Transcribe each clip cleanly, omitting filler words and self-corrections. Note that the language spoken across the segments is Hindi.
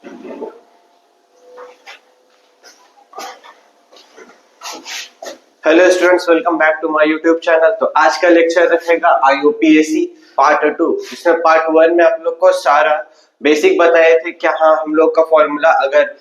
Hello students, welcome back to my YouTube channel. तो आज का लेक्चर रहेगा IUPAC पार्ट 2। जिसमें पार्ट 1 में आप लोग को सारा बेसिक बताए थे कि हाँ हम लोग का फॉर्मूला अगर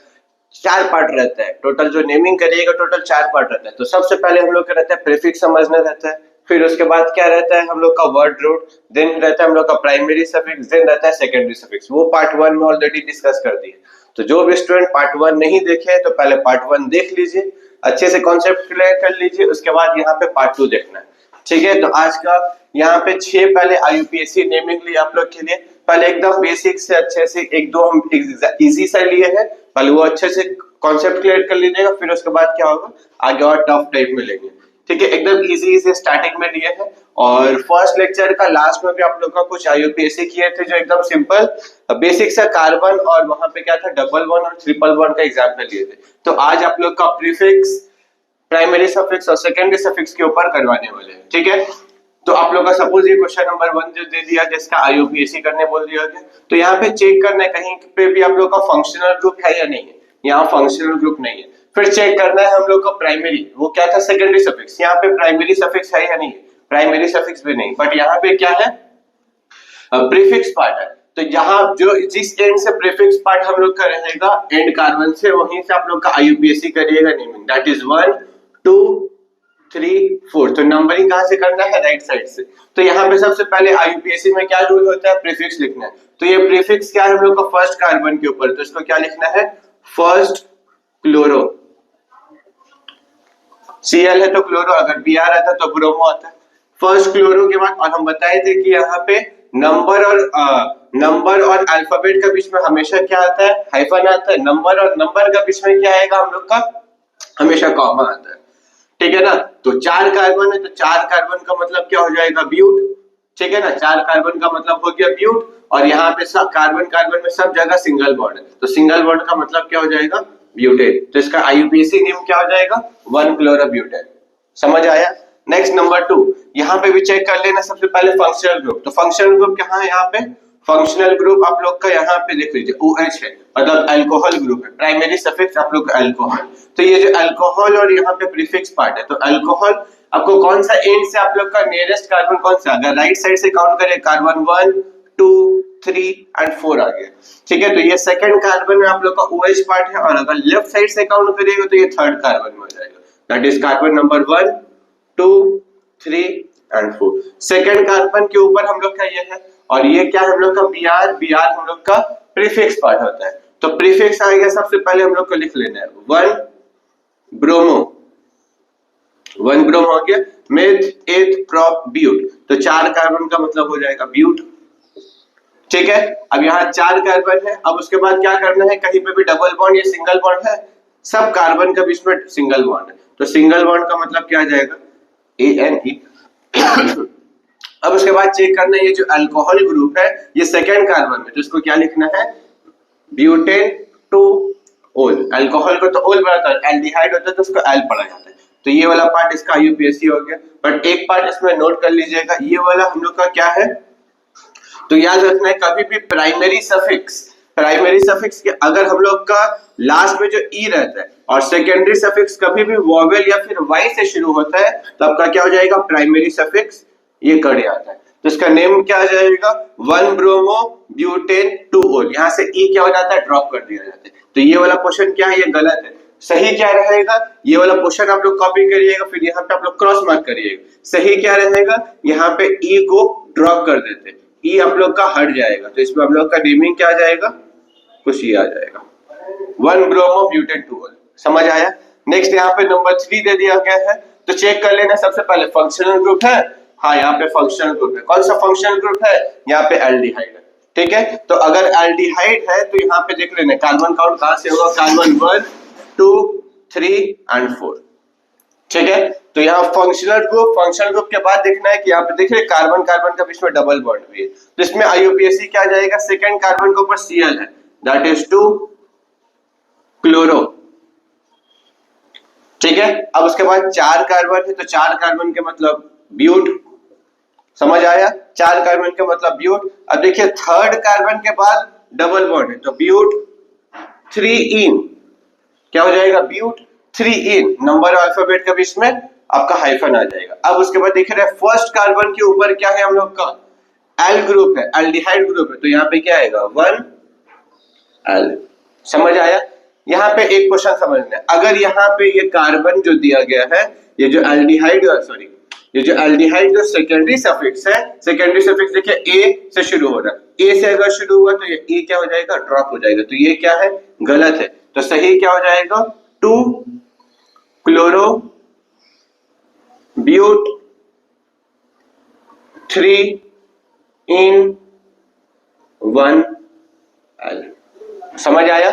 4 पार्ट रहता है, टोटल जो नेमिंग करिएगा टोटल 4 पार्ट रहता है। तो सबसे पहले हम लोग का रहता है प्रीफिक्स समझना रहता है, फिर उसके बाद क्या रहता है हम लोग का वर्ड रूट, देन रहता है हम लोग का प्राइमरी सफिक्स, देन रहता है सेकेंडरी सफिक्स। वो पार्ट 1 में ऑलरेडी डिस्कस कर दिए। तो जो भी स्टूडेंट पार्ट 1 नहीं देखे तो पहले पार्ट 1 देख लीजिए, अच्छे से कॉन्सेप्ट क्लियर कर लीजिए, उसके बाद यहाँ पे पार्ट 2 देखना है। ठीक है, तो आज का यहाँ पे 6 पहले IUPAC नेमिंग लिए आप लोग के लिए। पहले एकदम बेसिक से अच्छे से एक दो हम इजी सा लिए हैं, पहले वो अच्छे से कॉन्सेप्ट क्लियर कर लीजिएगा, फिर उसके बाद क्या होगा आगे और टफ टाइप में लेंगे। ठीक है, एकदम इजी से स्टार्टिंग में लिए हैं। और फर्स्ट लेक्चर का लास्ट में भी आप लोग का कुछ IUPAC किए थे जो एकदम सिंपल बेसिक सा कार्बन और वहां पे क्या था डबल वन और ट्रिपल वन का एग्जाम्पल लिए थे। तो आज आप लोग का प्रीफिक्स, प्राइमरी सफिक्स और सेकेंडरी सफिक्स के ऊपर करवाने वाले हैं। ठीक है, तो आप लोग का सपोज ये क्वेश्चन नंबर 1 जो दे दिया जिसका IUPAC करने बोल दिया गया, तो यहाँ पे चेक करना है कहीं पे भी आप लोग का फंक्शनल ग्रुप है या नहीं है। यहाँ फंक्शनल ग्रुप नहीं है। फिर चेक करना है हम लोग का प्राइमरी, वो क्या था सेकेंडरी सफिक्स, यहाँ पे प्राइमरी सफिक्स है या नहीं है, प्राइमरी सफिक्स भी नहीं, बट यहाँ पे क्या है प्रीफिक्स पार्ट है। तो यहाँ जो जिस एंड से प्रीफिक्स पार्ट हम लोग का रहेगा एंड कार्बन से, वहीं से आप लोग का IUPAC करिएगा नेमिंग, दैट इज 1 2 3 4। तो नंबरिंग कहां से करना है, राइट साइड से। तो यहाँ पे सबसे पहले IUPAC में क्या रूल होता है, प्रीफिक्स लिखना है। तो ये प्रीफिक्स क्या है हम लोग का फर्स्ट कार्बन के ऊपर, तो इसको क्या लिखना है फर्स्ट क्लोरो। Cl है तो क्लोरो, अगर Br आता तो ब्रोमो आता है। फर्स्ट क्लोरो के बाद, और हम बताए थे कि यहाँ पे नंबर और अल्फाबेट का बीच में हमेशा क्या आता है, हाइफन आता है। नंबर और नंबर का बीच में क्या आएगा हम लोग का, हमेशा कॉमा आता है। ठीक है ना, तो 4 कार्बन है तो 4 कार्बन का मतलब क्या हो जाएगा ब्यूट। ठीक है ना, 4 कार्बन का मतलब हो गया ब्यूट। और यहाँ पे सब कार्बन कार्बन में सब जगह सिंगल बॉन्ड है, तो सिंगल बॉन्ड का मतलब क्या हो जाएगा ब्यूटेन। तो इसका IUPAC नेम क्या हो जाएगा 1 क्लोरोब्यूटेन। समझ आया। नेक्स्ट नंबर 2, यहाँ पे भी चेक कर लेना सबसे पहले फंक्शनल ग्रुप। तो फंक्शनल ग्रुप कहाँ है, यहाँ पे फंक्शनल ग्रुप आप लोग का यहाँ पे देख लीजिए OH है, मतलब अल्कोहल ग्रुप है। प्राइमरी सफिक्स आप लोग का अल्कोहल। तो ये जो अल्कोहल और यहाँ पे प्रीफिक्स पार्ट है, तो अल्कोहल आपको कौन सा एंड से आप लोग का नियरेस्ट कार्बन कौन सा, अगर राइट साइड से काउंट करें कार्बन 1 2 3 एंड 4 आ गया। ठीक है, तो ये सेकंड कार्बन में आप लोग का OH पार्ट है, और अगर लेफ्ट साइड से काउंट करिएगा तो ये थर्ड कार्बन में हो जाएगा, that is carbon number 1 2 3 and 4। Second carbon के ऊपर हम लोग का ये है, और ये क्या हम लोग का Br हम लोग का प्रीफिक्स पार्ट होता है। तो प्रीफिक्स आ गया, सबसे पहले हम लोग को लिख लेना है 1 ब्रोमो, 1 ब्रोमो हो गया, मेथ एथ प्रोप ब्यूट। तो 4 कार्बन का मतलब हो जाएगा ब्यूट। ठीक है, अब यहाँ 4 कार्बन है, अब उसके बाद क्या करना है, कहीं पे भी डबल बॉन्ड या सिंगल बॉन्ड है, सब कार्बन के बीच में सिंगल बॉन्ड है। तो सिंगल बॉन्ड का मतलब क्या आ जाएगा ANE। अब उसके बाद चेक करना है ये जो अल्कोहल ग्रुप है ये सेकेंड कार्बन में, तो इसको क्या लिखना है ब्यूटेन टू ओल। अल्कोहल को तो ओल पढ़ा था, एल्डिहाइड होता है तो उसको एल पढ़ा जाता है। तो ये वाला पार्ट इसका IUPAC हो गया। बट एक पार्ट इसमें नोट कर लीजिएगा, ये वाला हम लोग का क्या है, तो याद रखना है कभी भी प्राइमरी सफिक्स के अगर हम लोग का लास्ट में जो ई रहता है और सेकेंडरी सफिक्स कभी भी वॉवेल या फिर वाई से शुरू होता है तो आपका क्या हो जाएगा प्राइमरी सफिक्स ये कड़े आता है। तो इसका नेम क्या आ जाएगा 1 ब्रोमो ब्यूटेन 2 ओल। यहाँ से ई क्या हो जाता है ड्रॉप कर दिया जाता है। तो ये वाला पोर्शन क्या है, ये गलत है। सही क्या रहेगा, ये वाला पोर्शन आप लोग कॉपी करिएगा, फिर यहाँ पे आप लोग क्रॉस मार्क करिएगा। सही क्या रहेगा, यहाँ पे ई को ड्रॉप कर देते, ई आप लोग का हट जाएगा, तो इसमें हम लोग का नेमिंग क्या आ जाएगा कुछ ये आ जाएगा 1 ब्रोमो ब्यूटेन 2 ओल। समझ आया। नेक्स्ट यहाँ पे नंबर 3 दे दिया गया है, तो चेक कर लेना सबसे पहले फंक्शनल ग्रुप है। हाँ, यहाँ पे फंक्शनल ग्रुप है। कौन सा फंक्शनल ग्रुप है, यहाँ पे एल्डिहाइड है। ठीक है, तो अगर एल्डिहाइड है तो यहाँ पे देख लेना कार्बन काउंट कहां से होगा, कार्बन 1 2 3 एंड 4। ठीक है, तो यहाँ फंक्शनल ग्रुप के बाद देखना है कि यहाँ पे देखिए कार्बन कार्बन के बीच में डबल बॉन्ड भी है, तो इसमें IUPAC क्या जाएगा, सेकंड कार्बन के ऊपर Cl है, दैट इज 2 क्लोरो। ठीक है, अब उसके बाद 4 कार्बन है, तो 4 कार्बन के मतलब ब्यूट। समझ आया, 4 कार्बन का मतलब ब्यूट। अब देखिए थर्ड कार्बन के बाद डबल बॉन्ड है, तो ब्यूट 3 इन, क्या हो जाएगा ब्यूट 3 इन, नंबर अल्फाबेट के बीच में आपका हाइफन आ जाएगा। अब उसके बाद देख रहे हैं फर्स्ट कार्बन के ऊपर क्या है हम लोग का एल ग्रुप है, एल्डिहाइड ग्रुप है, तो यहाँ पे क्या आएगा 1 एल। समझ आया? यहाँ पे एक क्वेश्चन समझना है, अगर यहाँ पे ये कार्बन जो दिया गया है, ये जो एल्डिहाइड सॉरी ये जो एल्डिहाइड जो सेकेंडरी सफिक्स है, सेकेंडरी सफिक्स देखिए ए से शुरू हो रहा है, ए से अगर शुरू हुआ तो ये ए क्या हो जाएगा ड्रॉप हो जाएगा, तो ये क्या है गलत है, तो सही क्या हो जाएगा 2 क्लोरो ब्यूट 3 इन 1 एल। समझ आया?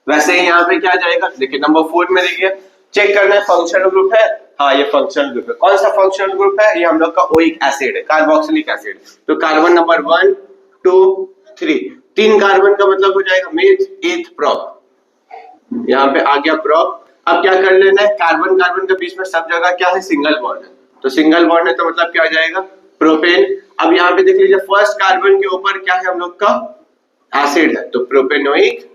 वैसे ही यहाँ पे क्या जाएगा देखिए नंबर 4 में देखिए चेक करना है फंक्शनल ग्रुप है, हाँ ये फंक्शनल ग्रुप है। कौन सा फंक्शनल ग्रुप है? ये हम लोग का ओइक एसिड है, कार्बोक्सिलिक एसिड। तो कार्बन नंबर 1 2 3, 3 कार्बन का मतलब हो जाएगा मेथ 8th प्रॉप, यहाँ पे आ गया प्रॉप। अब क्या कर लेना है, कार्बन कार्बन के बीच में सब जगह क्या है सिंगल बॉन्ड है, तो सिंगल बॉन्ड है तो मतलब क्या आ जाएगा प्रोपेन। अब यहाँ पे देख लीजिए फर्स्ट कार्बन के ऊपर क्या है हम लोग का एसिड है, तो प्रोपेनोइक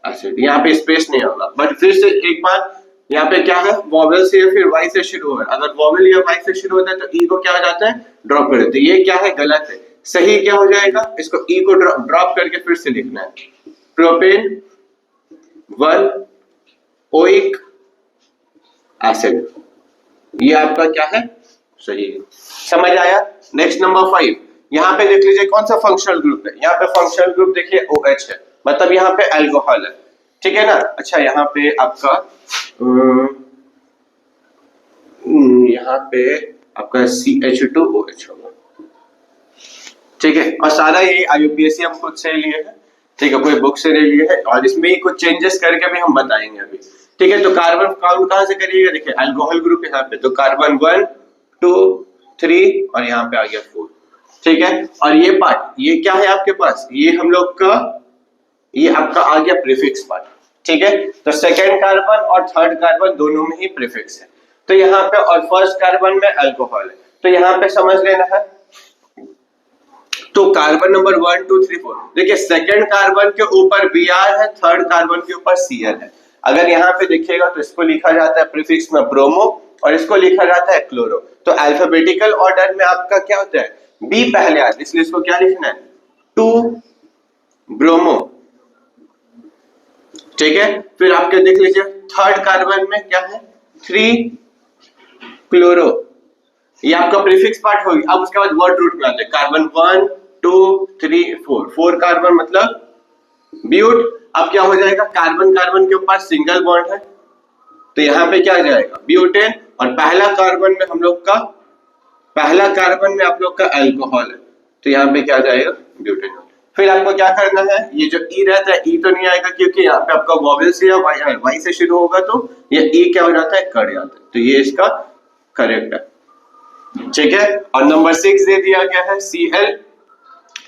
एसिड, यहाँ पे स्पेस नहीं होगा। बट फिर से एक बार यहाँ पे क्या है वॉवेल से या फिर वाई से शुरू है, अगर वॉवेल या वाई से शुरू होता है तो ई को क्या हो जाता है ड्रॉप कर देते, ये क्या है गलत है। सही क्या हो जाएगा, इसको ई को ड्रॉप करके फिर से लिखना है प्रोपेन 1 ओइक एसिड, ये आपका क्या है सही है। समझ आया? नेक्स्ट नंबर 5, यहाँ पे देख लीजिए कौन सा फंक्शनल ग्रुप है, यहाँ पे फंक्शनल ग्रुप देखिए OH है, मतलब यहाँ पे अल्कोहल है, ठीक है ना। अच्छा यहाँ पे आपका यहाँ पे आपका CH2OH होगा, ठीक है। और सारा ये IUPAC हम खुद से लिए है, ठीक है, कोई बुक से नहीं लिए है, और इसमें ही कुछ चेंजेस करके भी हम बताएंगे अभी, ठीक है। तो कार्बन काउंट कहां से करिएगा, देखिए अल्कोहल ग्रुप यहाँ पे, तो कार्बन 1 2 3 और यहाँ पे आ गया 4, ठीक है। और ये पार्ट ये क्या है आपके पास, ये हम लोग का ये आपका आ गया प्रीफिक्स पार्ट, ठीक है। तो सेकेंड कार्बन और थर्ड कार्बन दोनों में ही प्रीफिक्स है, तो यहाँ पे और फर्स्ट कार्बन में अल्कोहल है, तो यहाँ पे समझ लेना है। तो कार्बन नंबर 1 2 3 4 देखिए सेकेंड कार्बन के ऊपर Br है, थर्ड कार्बन के ऊपर Cl है। अगर यहाँ पे देखिएगा तो इसको लिखा जाता है प्रीफिक्स में ब्रोमो और इसको लिखा जाता है क्लोरो। तो अल्फाबेटिकल ऑर्डर में आपका क्या होता है बी पहले आता है, इसलिए इसको क्या लिखना है 2 ब्रोमो, ठीक है। फिर आपके देख लीजिए थर्ड कार्बन में क्या है 3 क्लोरो, ये आपका प्रीफिक्स पार्ट होगी। अब उसके बाद वर्ड रूट में आते हैं कार्बन 1 2 3 4, 4 कार्बन मतलब ब्यूट। अब क्या हो जाएगा कार्बन कार्बन के ऊपर सिंगल बॉन्ड है, तो यहाँ पे क्या आ जाएगा ब्यूटेन, और पहला कार्बन में हम लोग का पहला कार्बन में आप लोग का अल्कोहल है, तो यहाँ पे क्या आ जाएगा ब्यूटेन। फिर आपको क्या करना है, ये जो ई रहता है ई तो नहीं आएगा क्योंकि यहाँ पे आपका वॉवेल से या वाई से शुरू होगा, तो ये ई क्या हो जाता है कट जाता है, तो ये इसका करेक्ट है, ठीक है। और नंबर 6 दे दिया गया है Cl।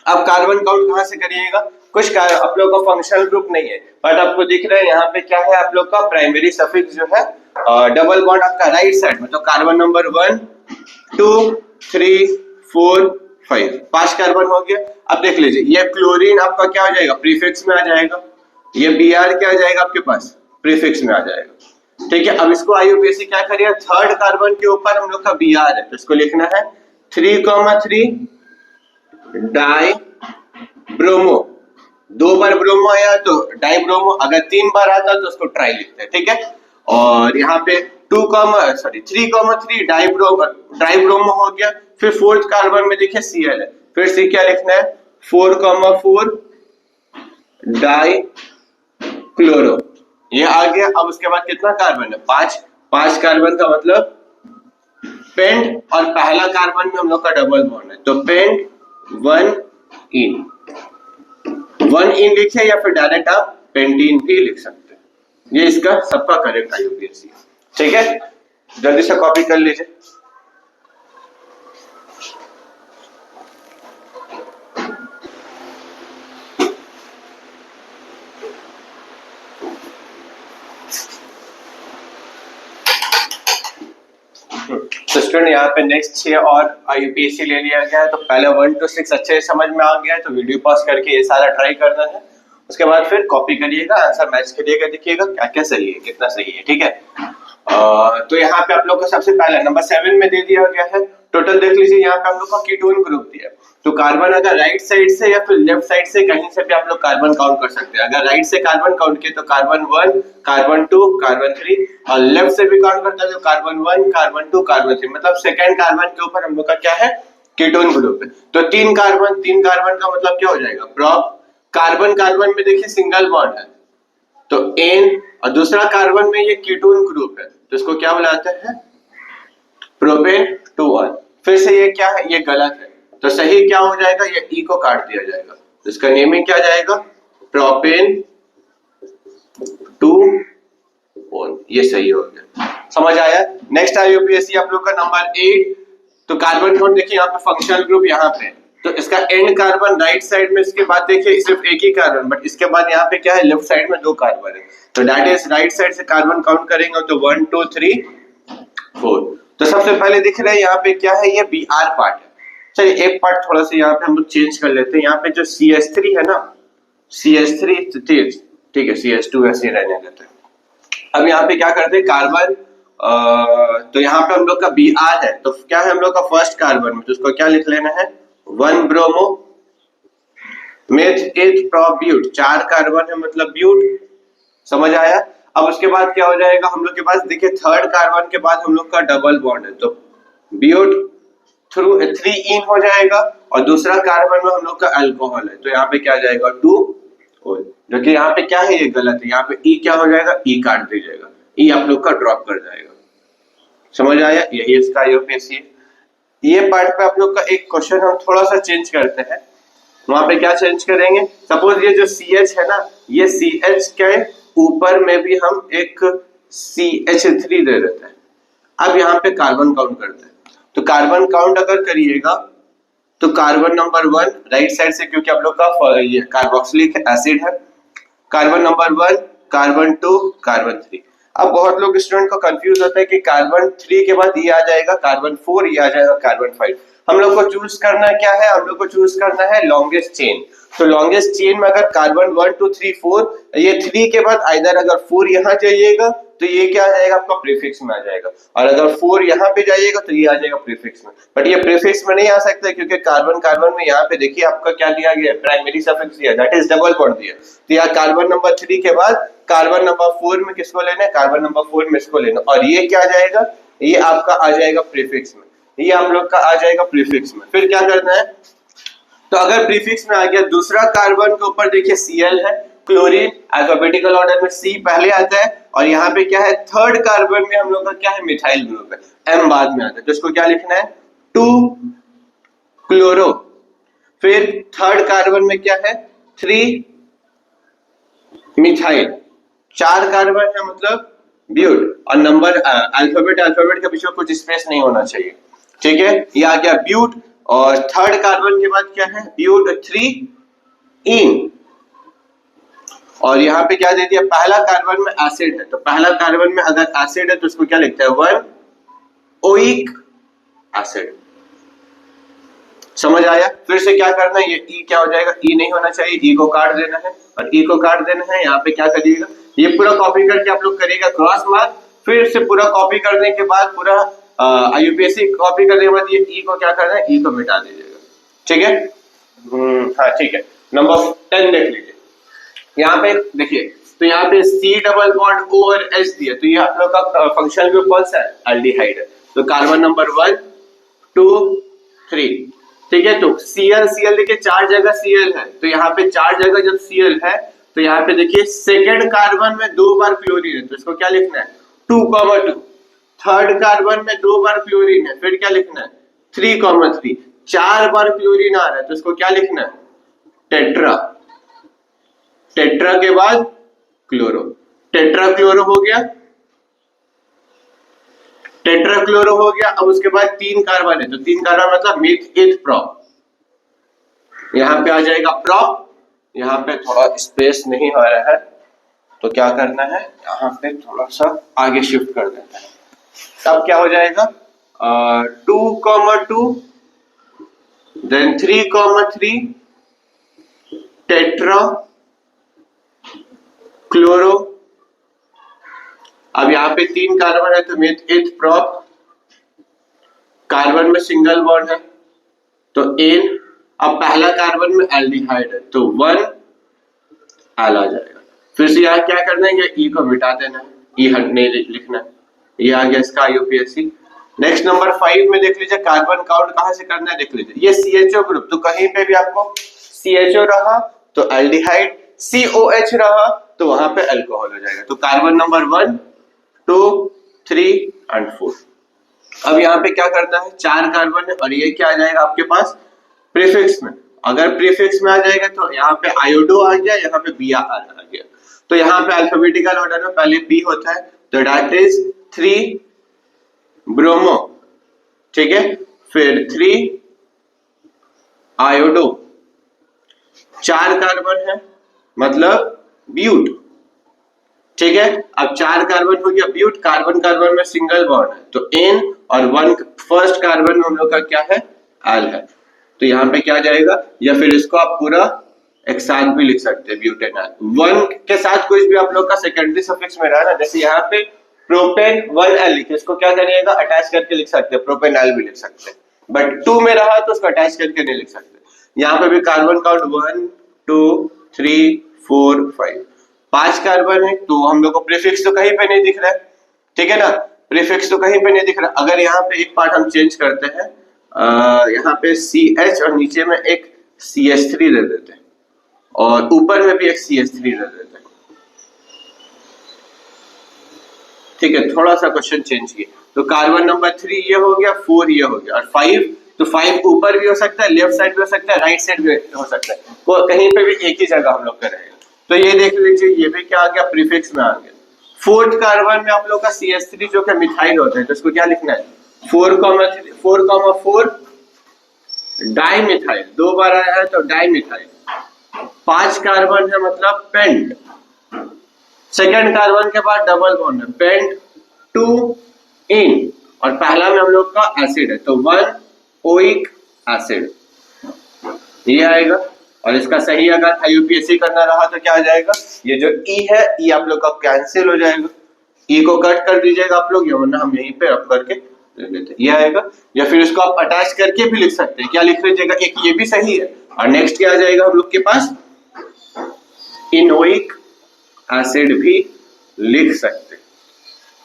अब कार्बन काउंट कहां से करिएगा, कुछ आप लोग का फंक्शनल ग्रुप नहीं है, बट आपको दिख रहा है यहाँ पे क्या है आप लोग का प्राइमरी सफिक्स जो है डबल बॉन्ड आपका राइट साइड में, तो कार्बन नंबर 1 2 3 4 5, 5 कार्बन हो गया। अब देख लीजिए ये क्लोरीन आपका क्या हो जाएगा प्रीफिक्स में आ जाएगा, ये Br क्या आ जाएगा आपके पास प्रीफिक्स में आ जाएगा, ठीक है। अब इसको IUPAC क्या करिए, थर्ड कार्बन के ऊपर हम लोग का Br है, तो इसको लिखना है 3,3 डाई ब्रोमो, 2 बार ब्रोमो आया तो डाई ब्रोमो, अगर 3 बार आता तो उसको ट्राई लिखते हैं, ठीक है। और यहाँ पे 3,3 डाई ब्रोमो हो गया। फिर फोर्थ कार्बन में देखिए Cl है, फिर C क्या लिखना है 4,4 डाई क्लोरो, ये आ गया। अब उसके बाद कितना कार्बन है 5 कार्बन का मतलब पेंट, और पहला कार्बन में हम लोग का डबल बॉन्ड है, तो पेंट 1 इन लिखे या फिर डायरेक्ट आप पेंटीन भी लिख सकते हैं, ये इसका सबका करेक्ट IUPAC, ठीक है। जल्दी से कॉपी कर लीजिए। तो स्टूडेंट यहाँ पे नेक्स्ट 6 और IUPAC ले लिया गया है, तो पहले 1 to 6 अच्छे से समझ में आ गया है, तो वीडियो पॉज करके ये सारा ट्राई करना है। उसके बाद फिर कॉपी करिएगा, आंसर मैच करिएगा, देखिएगा क्या क्या सही है, कितना सही है, ठीक है। तो यहाँ पे आप लोग को सबसे पहला नंबर 7 में दे दिया गया है। टोटल देख लीजिए, यहाँ पे हम लोग को कीटोन ग्रुप दिया है। तो कार्बन अगर राइट साइड से या फिर लेफ्ट साइड से कहीं से भी आप लोग कार्बन काउंट कर सकते हैं। अगर राइट से कार्बन काउंट किए तो कार्बन 1, कार्बन 2, कार्बन 3, और लेफ्ट से भी काउंट करते हैं तो कार्बन 1, कार्बन 2, कार्बन 3, मतलब सेकेंड कार्बन के ऊपर हम लोग का क्या है, कीटोन ग्रुप है। तो तीन कार्बन का मतलब क्या हो जाएगा, प्रोप। कार्बन कार्बन में देखिए सिंगल बॉन्ड है तो एन, और दूसरा कार्बन में ये कीटोन ग्रुप है तो इसको क्या बुलाते हैं, प्रोपेन 2 1। फिर से ये क्या है, ये गलत है, तो सही क्या हो जाएगा, ये ई को काट दिया जाएगा तो इसका नेमिंग क्या जाएगा, प्रोपेन 2 1, ये सही हो गया। समझ आया। नेक्स्ट है यूपीएससी आप लोग का नंबर 8। तो कार्बन काउंट देखिए यहाँ पे फंक्शनल ग्रुप यहाँ पे, तो इसका एंड कार्बन राइट साइड में, इसके बाद देखिए सिर्फ एक ही कार्बन, बट इसके बाद यहाँ पे क्या है, लेफ्ट साइड में 2 कार्बन है, तो दैट इज राइट साइड से कार्बन काउंट करेंगे तो 1 2 3 4। तो सबसे पहले दिख रहा है यहाँ पे क्या है, ये बी आर पार्ट है। चलिए एक पार्ट थोड़ा सा यहाँ पे हम लोग चेंज कर लेते हैं। यहाँ पे जो CH3 है ना, CH3 ठीक है, CH2 ऐसे रहने देते हैं। अब यहाँ पे क्या करते हैं, कार्बन तो यहाँ पे हम लोग का बी आर है, तो क्या है हम लोग का फर्स्ट कार्बन में, तो उसको क्या लिख लेना है, 1 bromo meth eth prop but, 4 carbon है मतलब ब्यूट। समझ आया। अब उसके बाद क्या हो जाएगा, हम लोग के पास देखिए थर्ड कार्बन के बाद हम लोग का डबल बॉन्ड है तो ब्यूट थ्रू 3 इन हो जाएगा, और दूसरा कार्बन में हम लोग का अल्कोहल है तो यहाँ पे क्या जाएगा 2 ओल, जो कि यहाँ पे क्या है, ये गलत है, यहाँ पे ई क्या हो जाएगा, ई काट दीजिएगा, ई आप लोग का ड्रॉप कर जाएगा। समझ आया, यही इसका यूपीएससी। ये पार्ट पे आप लोग का एक क्वेश्चन हम थोड़ा सा चेंज करते हैं। वहां पे क्या चेंज करेंगे, सपोज ये जो CH है ना, ये CH के ऊपर में भी हम एक CH3 दे देते हैं। अब यहाँ पे कार्बन काउंट करते हैं, तो कार्बन काउंट अगर करिएगा तो कार्बन नंबर 1 राइट साइड से, क्योंकि आप लोग का ये कार्बोक्सिलिक एसिड है, कार्बन नंबर 1, कार्बन 2, कार्बन 3। अब बहुत लोग स्टूडेंट को कंफ्यूज होता है कि कार्बन 3 के बाद ये आ जाएगा कार्बन 4, ये आ जाएगा कार्बन 5। हम लोग को चूज करना क्या है, हम लोग को चूज करना है लॉन्गेस्ट चेन। तो लॉन्गेस्ट चेन में अगर कार्बन 1 2 3 4, ये 3 के बाद आइदर अगर 4 यहाँ जाइएगा तो ये क्या आ जाएगा आपका प्रीफिक्स में आ जाएगा, और अगर 4 यहाँ पे जाइएगा तो ये आ जाएगा प्रीफिक्स में। बट ये प्रीफिक्स में नहीं आ सकता क्योंकि कार्बन कार्बन में यहाँ पे देखिए आपका क्या दिया गया है, प्राइमरी सफिक्स दिया, दैट इज डबल बॉन्ड दिया। तो यहाँ कार्बन नंबर 3 के बाद कार्बन नंबर 4 में किसको लेना है, कार्बन नंबर 4 में इसको लेना, और ये क्या आ जाएगा, ये आपका आ जाएगा प्रीफिक्स में, ये आप लोग का आ जाएगा प्रीफिक्स में। फिर क्या करना है, तो अगर प्रीफिक्स में आ गया, दूसरा कार्बन के ऊपर देखिए Cl है, क्लोरीन अल्फाबेटिकल ऑर्डर में C पहले आता है, और यहाँ पे क्या है, थर्ड कार्बन में हम लोग का क्या है, मिथाइल ग्रुप है, M बाद में आता है, तो इसको क्या लिखना है, 2 क्लोरो। फिर थर्ड कार्बन में क्या है, 3 मिथाइल, 4 कार्बन है मतलब ब्यूट, और नंबर अल्फाबेट के बीच में कुछ स्पेस नहीं होना चाहिए, ठीक है। ये आ गया ब्यूट, और थर्ड कार्बन के बाद क्या है, ब्यूट 3 इन, और यहाँ पे क्या दे दिया, पहला कार्बन में एसिड है, तो पहला कार्बन में अगर एसिड है तो उसको क्या लिखते हैं, 1 ओइक एसिड। समझ आया। फिर से क्या करना है, ये ई क्या हो जाएगा, ई नहीं होना चाहिए, ई को काट देना है, और ई को काट देना है। यहाँ पे क्या करिएगा, ये पूरा कॉपी करके आप लोग करिएगा क्रॉस मार्क। फिर से पूरा कॉपी करने के बाद, पूरा यूपीएससी कॉपी करने के बाद ये ई को क्या करना है, ई को मिटा दीजिएगा, ठीक है। हाँ ठीक है। नंबर 10 देख लीजिए, यहाँ पे देखिए, तो यहाँ पे C डबल बॉन्ड O और H दिया, तो ये आप लोग का फंक्शनल ग्रुप कौन सा है, एल्डिहाइड है, तो कार्बन नंबर 1 2 3, ठीक है। तो Cl देखिए 4 जगह Cl है, तो यहाँ पे 4 जगह जब Cl है तो यहाँ पे देखिए सेकेंड कार्बन में 2 बार क्लोरीन है, तो इसको क्या लिखना है, 2,2। थर्ड कार्बन में 2 बार क्लोरीन है, फिर क्या लिखना है, 3,3। 4 बार क्लोरीन आ रहा है तो इसको क्या लिखना है, टेट्रा। टेट्रा के बाद क्लोरो, टेट्रा क्लोरो हो गया, टेट्रा क्लोरो हो गया। अब उसके बाद 3 कार्बन है, तो 3 कार्बन मतलब मिथ एथ प्रोप, यहाँ पे आ जाएगा प्रोप। यहाँ पे थोड़ा स्पेस नहीं आ रहा है तो क्या करना है, यहाँ पे थोड़ा सा आगे शिफ्ट कर देता है, तब क्या हो जाएगा, 2,2 देन 3,3 टेट्रा क्लोरो, अब यहाँ पे 3 कार्बन है तो एथ प्रोप, कार्बन में सिंगल बॉन्ड है तो एन, अब पहला कार्बन में एल्डिहाइड है तो 1 एल आ जाएगा। फिर से यहाँ क्या करना है, ई को मिटा देना है, ई हटने लिखना है, ये आ गया इसका आईयूपीएसी। नेक्स्ट नंबर 5 में देख लीजिए कार्बन काउंट कहाँ से करना है, देख लीजिए ये सीएचओ ग्रुप, तो कहीं पे भी आपको सीएचओ रहा तो एल्डिहाइड, सीओएच रहा तो वहां पे अल्कोहल हो जाएगा। तो कार्बन नंबर 1, 2, 3 एंड 4। अब यहाँ पे क्या करना है, 4 कार्बन है और ये क्या आ जाएगा आपके पास प्रीफिक्स में। अगर प्रीफिक्स में आ जाएगा तो यहाँ पे आयोडो आ गया, यहाँ पे बी आ गया। तो यहाँ पे अल्फाबेटिकल ऑर्डर में पहले बी होता है तो दैट इज 3 ब्रोमो, ठीक है, फिर 3 आयोडो, 4 कार्बन है मतलब ब्यूट, ठीक है। अब 4 कार्बन हो गया ब्यूट, कार्बन कार्बन में सिंगल बॉन्ड है तो एन, और 1 फर्स्ट कार्बन में हम लोग का क्या है, एल है, तो यहाँ पे क्या जाएगा, या फिर इसको आप पूरा एक साथ भी लिख सकते हैं ब्यूटेनॉल। 1 के साथ कोई भी आप लोग का सेकेंडरी सफिक्स में रहा ना, जैसे यहाँ पे प्रोपेन 1L लिखे, इसको क्या करिएगा अटैच करके लिख सकते हैं, प्रोपेनॉल भी लिख सकते हैं, बट 2 में रहा तो उसको अटैच करके नहीं लिख सकते। यहाँ पे भी कार्बन काउंट 1, 2, 3, 4, 5 कार्बन है तो हम लोग को प्रीफिक्स तो कहीं पे नहीं दिख रहा है, ठीक है ना, प्रीफिक्स तो कहीं पे नहीं दिख रहा। अगर यहाँ पे एक पार्ट हम चेंज करते हैं, यहाँ पे CH और नीचे में एक CH3 दे देते हैं और ऊपर में भी एक CH3 दे देते हैं, ठीक है, थोड़ा सा क्वेश्चन चेंज किया तो कार्बन नंबर 3 ये हो गया, 4 ये हो गया और 5, तो 5 ऊपर भी हो सकता है, लेफ्ट साइड भी हो सकता है, राइट साइड भी हो सकता है, वो कहीं पे भी एक ही जगह हम लोग करेंगे। तो ये देख लीजिए ये भी क्या आ गया, प्रीफिक्स में आ गया। 4th कार्बन में आप लोग का CH3 जो कि मिथाइल होता है तो इसको क्या लिखना है, 4,4 डाइमिथाइल, 2 बार आया है तो डाइमिथाइल। 5 कार्बन है मतलब पेंट, सेकंड कार्बन के बाद डबल बॉन्ड है, पेंट 2 इन, और पहला में हम लोग का एसिड है तो 1 ओइक एसिड, ये आएगा। और इसका सही अगर आईयूपीएसी करना रहा तो क्या आ जाएगा, ये जो ई है ई आप लोग का कैंसिल हो जाएगा, ई को कट कर दीजिएगा आप लोग, या वरना हम यहीं पे रख करके ले लेते हैं, ये आएगा। या फिर इसको आप अटैच करके भी लिख सकते हैं, क्या लिख लीजिएगा, एक ये भी सही है और नेक्स्ट क्या आ जाएगा हम लोग के पास, इनोइक एसिड भी लिख सकते हैं।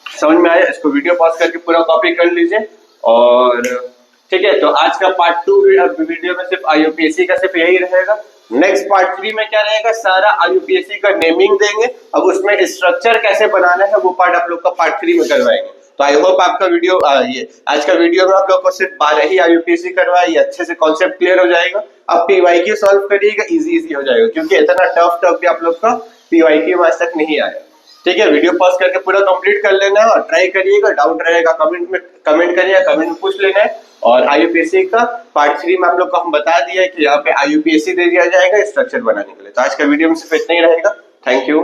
समझ में आया, इसको वीडियो पॉज करके पूरा कॉपी कर लीजिए। और ठीक है, तो आज का पार्ट 2 वीडियो में सिर्फ आईयूपीएसी का सिर्फ यही रहेगा। नेक्स्ट पार्ट 3 में क्या रहेगा, सारा आईयूपीएसी का नेमिंग देंगे, अब उसमें स्ट्रक्चर कैसे बनाना है वो पार्ट आप लोग का पार्ट 3 में करवाएंगे। तो आई होप आपका वीडियो ये आज का वीडियो में आप लोग को सिर्फ 12 ही आईयूपीएसी करवाए, अच्छे से कॉन्सेप्ट क्लियर हो जाएगा। अब पीवाईक्यू सॉल्व करिएगा, इजी हो जाएगा, क्योंकि इतना टफ भी आप लोग का पीवाईक्यू आज तक नहीं आया। ठीक है, वीडियो पॉज करके पूरा कंप्लीट कर लेना है और ट्राई करिएगा, डाउट रहेगा कमेंट करिएगा, कमेंट में पूछ लेना है। और आईयूपीएसी का पार्ट 3 में आप लोग को हम बता दिया है कि यहाँ पे आईयूपीएसी दे दिया जाएगा स्ट्रक्चर बनाने के लिए। तो आज का वीडियो में सिर्फ इतना ही रहेगा। Thank you.